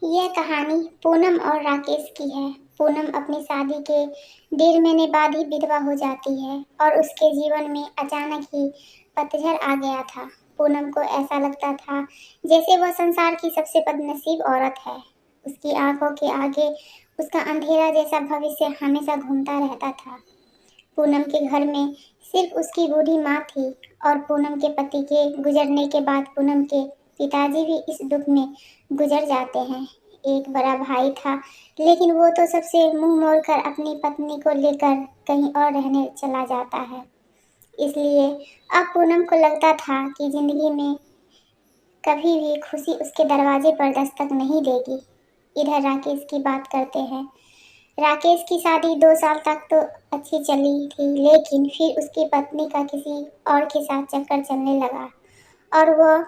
यह कहानी पूनम और राकेश की है। पूनम अपनी शादी के 1.5 महीने बाद ही विधवा हो जाती है और उसके जीवन में अचानक ही पतझड़ आ गया था। पूनम को ऐसा लगता था जैसे वह संसार की सबसे बदनसीब औरत है। उसकी आंखों के आगे उसका अंधेरा जैसा भविष्य हमेशा घूमता रहता था। पूनम के घर में सिर्फ उसकी बूढ़ी माँ थी और पूनम के पति के गुजरने के बाद पूनम के पिताजी भी इस दुख में गुजर जाते हैं। एक बड़ा भाई था, लेकिन वो तो सबसे मुंह मोड़कर अपनी पत्नी को लेकर कहीं और रहने चला जाता है। इसलिए अब पूनम को लगता था कि जिंदगी में कभी भी खुशी उसके दरवाजे पर दस्तक नहीं देगी। इधर राकेश की बात करते हैं। राकेश की शादी 2 साल तक तो अच्छी चली थी, लेकिन फिर उसकी पत्नी का किसी और के साथ चक्कर चलने लगा और वह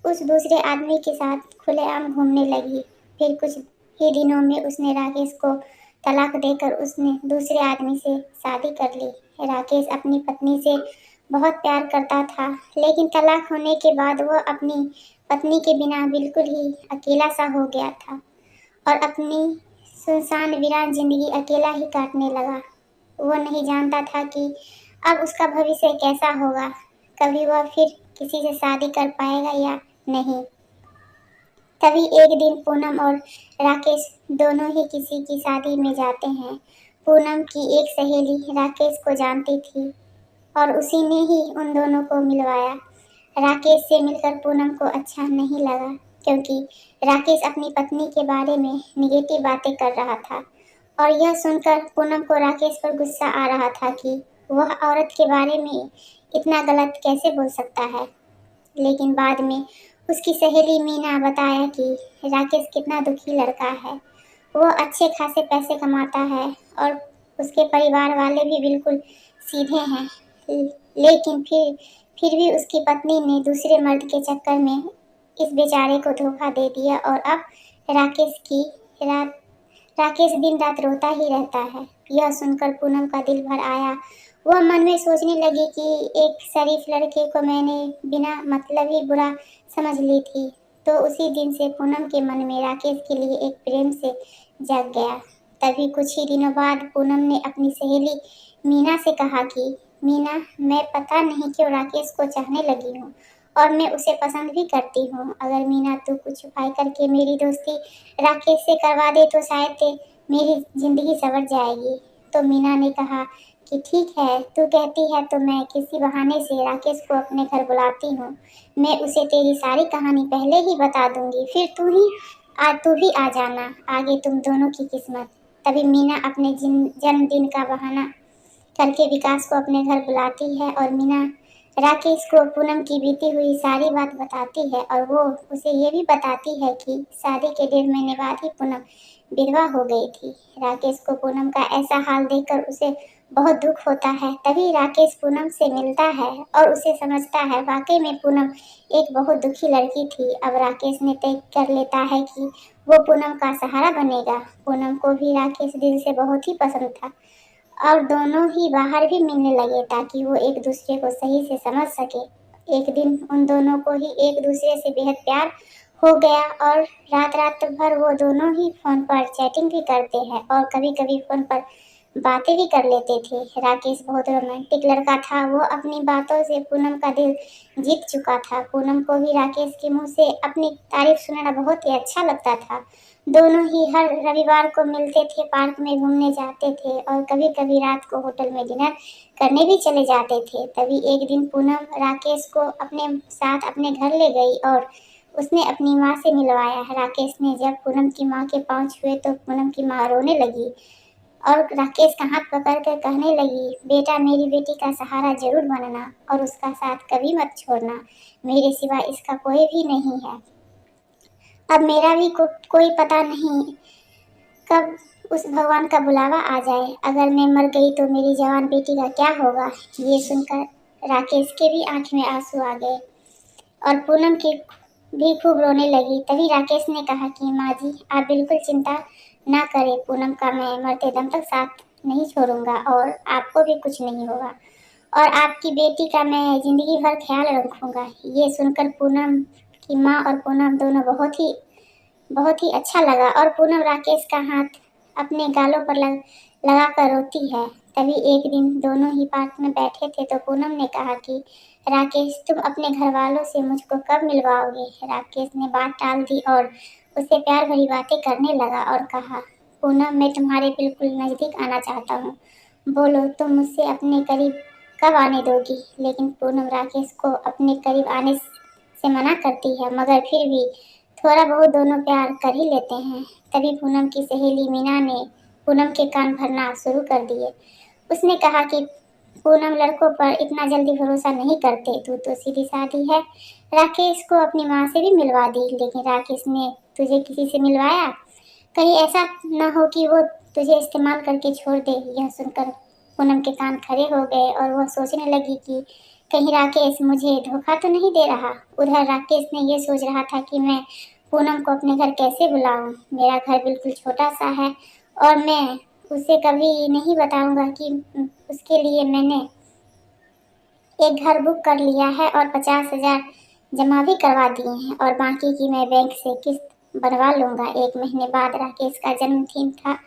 उस दूसरे आदमी के साथ खुलेआम घूमने लगी। फिर कुछ ही दिनों में उसने राकेश को तलाक देकर उसने दूसरे आदमी से शादी कर ली। राकेश अपनी पत्नी से बहुत प्यार करता था, लेकिन तलाक होने के बाद वह अपनी पत्नी के बिना बिल्कुल ही अकेला सा हो गया था और अपनी सुनसान वीरान जिंदगी अकेला ही काटने लगा। वह नहीं जानता था कि अब उसका भविष्य कैसा होगा, कभी वह फिर किसी से शादी कर पाएगा या नहीं। तभी एक दिन पूनम और राकेश दोनों ही किसी की शादी में जाते हैं। पूनम की एक सहेली राकेश को जानती थी और उसी ने ही उन दोनों को मिलवाया। राकेश से मिलकर पूनम को अच्छा नहीं लगा, क्योंकि राकेश अपनी पत्नी के बारे में निगेटिव बातें कर रहा था और यह सुनकर पूनम को राकेश पर गुस्सा आ रहा था कि वह औरत के बारे में इतना गलत कैसे बोल सकता है। लेकिन बाद में उसकी सहेली मीना बताया कि राकेश कितना दुखी लड़का है। वह अच्छे खासे पैसे कमाता है और उसके परिवार वाले भी बिल्कुल सीधे हैं। लेकिन फिर भी उसकी पत्नी ने दूसरे मर्द के चक्कर में इस बेचारे को धोखा दे दिया और अब राकेश की रात राकेश दिन रात रोता ही रहता है। यह सुनकर पूनम का दिल भर आया। वह मन में सोचने लगी कि एक शरीफ लड़के को मैंने बिना मतलब ही बुरा समझ ली थी। तो उसी दिन से पूनम के मन में राकेश के लिए एक प्रेम से जग गया। तभी कुछ ही दिनों बाद पूनम ने अपनी सहेली मीना से कहा कि मीना, मैं पता नहीं क्यों राकेश को चाहने लगी हूँ और मैं उसे पसंद भी करती हूँ। अगर मीना तू कुछ उपाय करके मेरी दोस्ती राकेश से करवा दे तो शायद मेरी जिंदगी संवर जाएगी। तो मीना ने कहा कि ठीक है, तू कहती है तो मैं किसी बहाने से राकेश को अपने घर बुलाती हूँ। मैं उसे तेरी सारी कहानी पहले ही बता दूंगी, फिर तू भी आ जाना, आगे तुम दोनों की किस्मत। तभी मीना अपने जन्मदिन का बहाना करके विकास को अपने घर बुलाती है और मीना राकेश को पूनम की बीती हुई सारी बात बताती है और वो उसे ये भी बताती है कि शादी के 1.5 महीने बाद ही पूनम विधवा हो गई थी। राकेश को पूनम का ऐसा हाल देखकर उसे बहुत दुख होता है। तभी राकेश पूनम से मिलता है और उसे समझता है वाकई में पूनम एक बहुत दुखी लड़की थी। अब राकेश ने तय कर लेता है कि वो पूनम का सहारा बनेगा। पूनम को भी राकेश दिल से बहुत ही पसंद था और दोनों ही बाहर भी मिलने लगे ताकि वो एक दूसरे को सही से समझ सके। एक दिन उन दोनों को ही एक दूसरे से बेहद प्यार हो गया और रात रात भर वो दोनों ही फोन पर चैटिंग भी करते हैं और कभी कभी फोन पर बातें भी कर लेते थे। राकेश बहुत रोमांटिक लड़का था। वो अपनी बातों से पूनम का दिल जीत चुका था। पूनम को भी राकेश के मुंह से अपनी तारीफ सुनना बहुत ही अच्छा लगता था। दोनों ही हर रविवार को मिलते थे, पार्क में घूमने जाते थे और कभी कभी रात को होटल में डिनर करने भी चले जाते थे। तभी एक दिन पूनम राकेश को अपने साथ अपने घर ले गई और उसने अपनी माँ से मिलवाया। राकेश ने जब पूनम की माँ के पाँव छुए तो पूनम की माँ रोने लगी और राकेश का हाथ पकड़कर कहने लगी, बेटा मेरी बेटी का सहारा जरूर बनना और उसका साथ कभी मत छोड़ना, मेरे सिवा इसका कोई भी नहीं है। अब मेरा भी कोई पता नहीं कब उस भगवान का बुलावा आ जाए। अगर मैं मर गई तो मेरी जवान बेटी का क्या होगा। ये सुनकर राकेश के भी आंख में आंसू आ गए और पूनम की भी खूब रोने लगी। तभी राकेश ने कहा कि माँ जी, आप बिल्कुल चिंता ना करें, पूनम का मैं मरते दम तक साथ नहीं छोड़ूंगा और आपको भी कुछ नहीं होगा और आपकी बेटी का मैं जिंदगी भर ख्याल रखूंगा। ये सुनकर पूनम की माँ और पूनम दोनों बहुत ही बहुत ही अच्छा लगा और पूनम राकेश का हाथ अपने गालों पर लगा कर रोती है। तभी एक दिन दोनों ही पार्क में बैठे थे तो पूनम ने कहा कि राकेश, तुम अपने घर वालों से मुझको कब मिलवाओगे? राकेश ने बात टाल दी और उससे प्यार भरी बातें करने लगा और कहा, पूनम, मैं तुम्हारे बिल्कुल नजदीक आना चाहता हूँ। बोलो, तुम मुझसे अपने करीब कब आने दोगी? लेकिन पूनम राकेश को अपने करीब आने से मना करती है, मगर फिर भी थोड़ा बहुत दोनों प्यार कर ही लेते हैं। तभी पूनम की सहेली मीना ने पूनम के कान भरना शुरू कर दिए। उसने कहा कि पूनम, लड़कों पर इतना जल्दी भरोसा नहीं करते, तू तो सीधी सादी है। राकेश को अपनी माँ से भी मिलवा दी, लेकिन राकेश ने तुझे किसी से मिलवाया? कहीं ऐसा न हो कि वो तुझे इस्तेमाल करके छोड़ दे। यह सुनकर पूनम के कान खड़े हो गए और वह सोचने लगी कि कहीं राकेश मुझे धोखा तो नहीं दे रहा। उधर राकेश ने ये सोच रहा था कि मैं पूनम को अपने घर कैसे बुलाऊं। मेरा घर बिल्कुल छोटा सा है और मैं उसे कभी नहीं बताऊंगा कि उसके लिए मैंने एक घर बुक कर लिया है और 50,000 जमा भी करवा दिए हैं और बाकी की मैं बैंक से किस्त बनवा लूंगा। 1 महीने बाद राकेश का जन्मदिन था।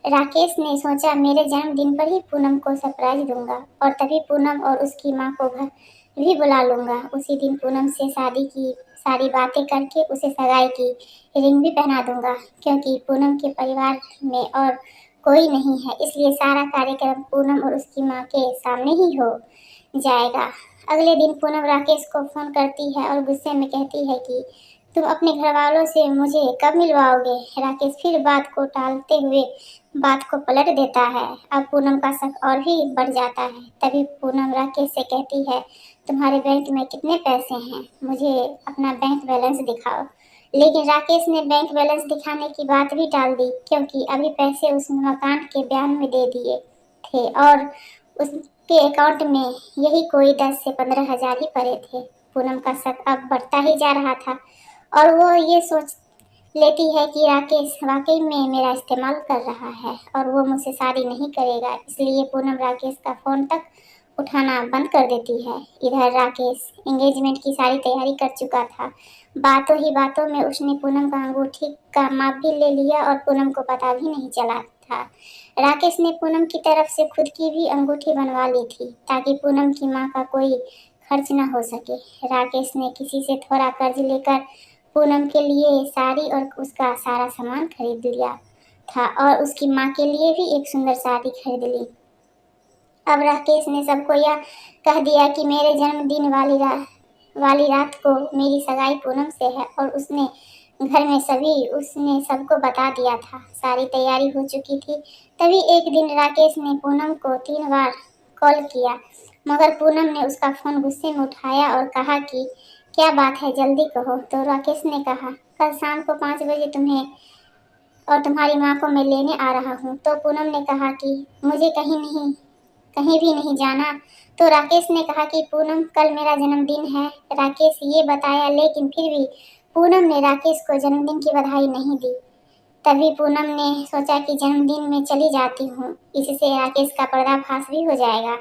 राकेश ने सोचा, मेरे जन्मदिन पर ही पूनम को सरप्राइज दूंगा और तभी पूनम और उसकी माँ को घर भी बुला लूंगा। उसी दिन पूनम से शादी की सारी बातें करके उसे सगाई की रिंग भी पहना दूंगा, क्योंकि पूनम के परिवार में और कोई नहीं है, इसलिए सारा कार्यक्रम पूनम और उसकी माँ के सामने ही हो जाएगा। अगले दिन पूनम राकेश को फोन करती है और गुस्से में कहती है कि तुम अपने घर वालों से मुझे कब मिलवाओगे? राकेश फिर बात को टालते हुए बात को पलट देता है। अब पूनम का शक और भी बढ़ जाता है। तभी पूनम राकेश से कहती है, तुम्हारे बैंक में कितने पैसे हैं? मुझे अपना बैंक बैलेंस दिखाओ। लेकिन राकेश ने बैंक बैलेंस दिखाने की बात भी टाल दी, क्योंकि अभी पैसे उसने मकान के बयान में दे दिए थे और उसके अकाउंट में यही कोई 10 से 15 हजार ही पड़े थे। पूनम का शक अब बढ़ता ही जा रहा था और वो ये सोच लेती है कि राकेश वाकई में मेरा इस्तेमाल कर रहा है और वो मुझसे शादी नहीं करेगा। इसलिए पूनम राकेश का फोन तक उठाना बंद कर देती है। इधर राकेश एंगेजमेंट की सारी तैयारी कर चुका था। बातों ही बातों में उसने पूनम का अंगूठी का माप भी ले लिया और पूनम को पता भी नहीं चला था। राकेश ने पूनम की तरफ से खुद की भी अंगूठी बनवा ली थी, ताकि पूनम की माँ का कोई खर्च न हो सके। राकेश ने किसी से थोड़ा कर्ज लेकर पूनम के लिए साड़ी और उसका सारा सामान खरीद लिया था और उसकी माँ के लिए भी एक सुंदर साड़ी खरीद ली। अब राकेश ने सबको यह कह दिया कि मेरे जन्मदिन वाली रात को मेरी सगाई पूनम से है और उसने घर में उसने सबको बता दिया था। सारी तैयारी हो चुकी थी। तभी एक दिन राकेश ने पूनम को 3 बार कॉल किया, मगर पूनम ने उसका फोन गुस्से में उठाया और कहा कि क्या बात है, जल्दी कहो। तो राकेश ने कहा, कल शाम को 5 बजे तुम्हें और तुम्हारी माँ को मैं लेने आ रहा हूँ। तो पूनम ने कहा कि मुझे कहीं भी नहीं जाना। तो राकेश ने कहा कि पूनम, कल मेरा जन्मदिन है। राकेश ये बताया, लेकिन फिर भी पूनम ने राकेश को जन्मदिन की बधाई नहीं दी। तभी पूनम ने सोचा कि जन्मदिन में चली जाती हूँ, इससे राकेश का पर्दाफाश भी हो जाएगा।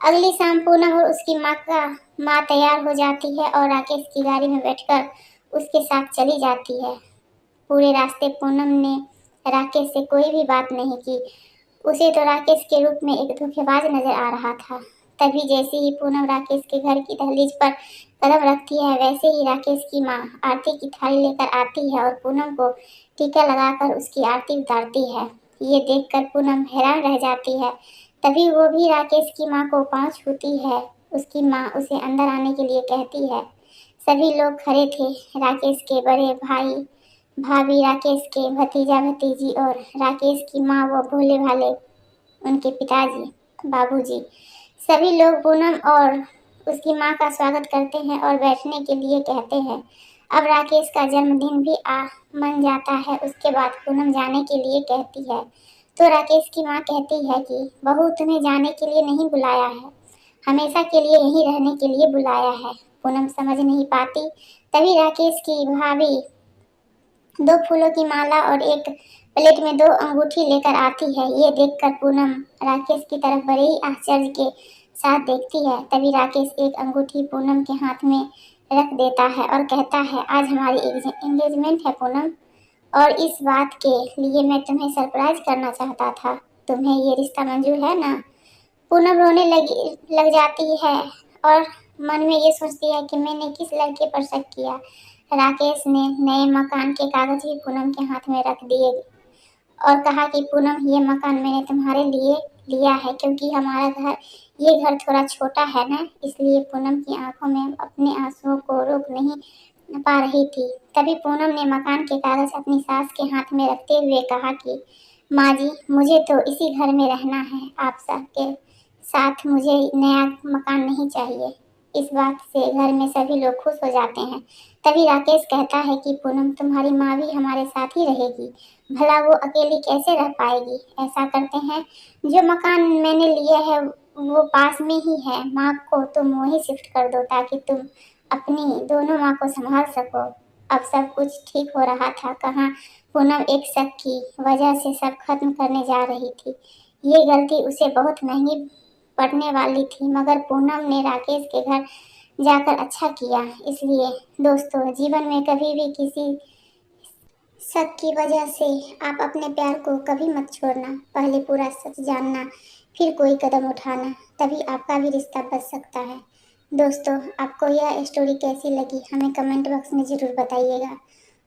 अगली शाम पूनम और उसकी माँ तैयार हो जाती है और राकेश की गाड़ी में बैठकर उसके साथ चली जाती है। पूरे रास्ते पूनम ने राकेश से कोई भी बात नहीं की। उसे तो राकेश के रूप में एक धोखेबाज नजर आ रहा था। तभी जैसे ही पूनम राकेश के घर की दहलीज पर कदम रखती है, वैसे ही राकेश की माँ आरती की थाली लेकर आती है और पूनम को टीका लगाकर उसकी आरती उतारती है। ये देखकर पूनम हैरान रह जाती है। तभी वो भी राकेश की माँ को पाँव छूती है। उसकी माँ उसे अंदर आने के लिए कहती है। सभी लोग खड़े थे, राकेश के बड़े भाई भाभी, राकेश के भतीजा भतीजी और राकेश की माँ व भोले भाले उनके पिताजी बाबूजी। सभी लोग पूनम और उसकी माँ का स्वागत करते हैं और बैठने के लिए कहते हैं। अब राकेश का जन्मदिन भी मन जाता है। उसके बाद पूनम जाने के लिए कहती है, तो राकेश की माँ कहती है कि बहू, तुम्हें जाने के लिए नहीं बुलाया है, हमेशा के लिए यहीं रहने के लिए बुलाया है। पूनम समझ नहीं पाती। तभी राकेश की भाभी 2 फूलों की माला और एक प्लेट में 2 अंगूठी लेकर आती है। ये देखकर पूनम राकेश की तरफ बड़े ही आश्चर्य के साथ देखती है। तभी राकेश एक अंगूठी पूनम के हाथ में रख देता है और कहता है, आज हमारी एंगेजमेंट है पूनम। और इस बात के लिए मैं तुम्हें सरप्राइज करना चाहता था। तुम्हें ये रिश्ता मंजूर है ना? पूनम रोने लग जाती है और मन में ये सोचती है कि मैंने किस लड़के पर शक किया। राकेश ने नए मकान के कागज भी पूनम के हाथ में रख दिए और कहा कि पूनम, ये मकान मैंने तुम्हारे लिए लिया है क्योंकि हमारा ये घर थोड़ा छोटा है ना, इसलिए पूनम की आंखों में अपने आंसुओं को रोक नहीं पा रही थी। तभी पूनम ने मकान के कागज अपनी सास के हाथ में रखते हुए कहा कि माँ जी, मुझे तो इसी घर में रहना है, आप सबके साथ मुझे नया मकान नहीं चाहिए। इस बात से घर में सभी लोग खुश हो जाते हैं। तभी राकेश कहता है कि पूनम, तुम्हारी माँ भी हमारे साथ ही रहेगी, भला वो अकेली कैसे रह पाएगी? ऐसा करते हैं, जो मकान मैंने लिया है वो पास में ही है, माँ को तुम वहीं शिफ्ट कर दो ताकि तुम अपनी दोनों माँ को संभाल सको। अब सब कुछ ठीक हो रहा था, कहाँ पूनम एक शक की वजह से सब खत्म करने जा रही थी। ये गलती उसे बहुत महंगी पड़ने वाली थी, मगर पूनम ने राकेश के घर जाकर अच्छा किया। इसलिए दोस्तों, जीवन में कभी भी किसी शक की वजह से आप अपने प्यार को कभी मत छोड़ना। पहले पूरा सच जानना, फिर कोई कदम उठाना, तभी आपका भी रिश्ता बच सकता है। दोस्तों, आपको यह स्टोरी कैसी लगी हमें कमेंट बॉक्स में ज़रूर बताइएगा।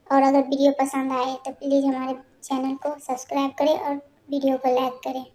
और अगर वीडियो पसंद आए तो प्लीज़ हमारे चैनल को सब्सक्राइब करें और वीडियो को लाइक करें।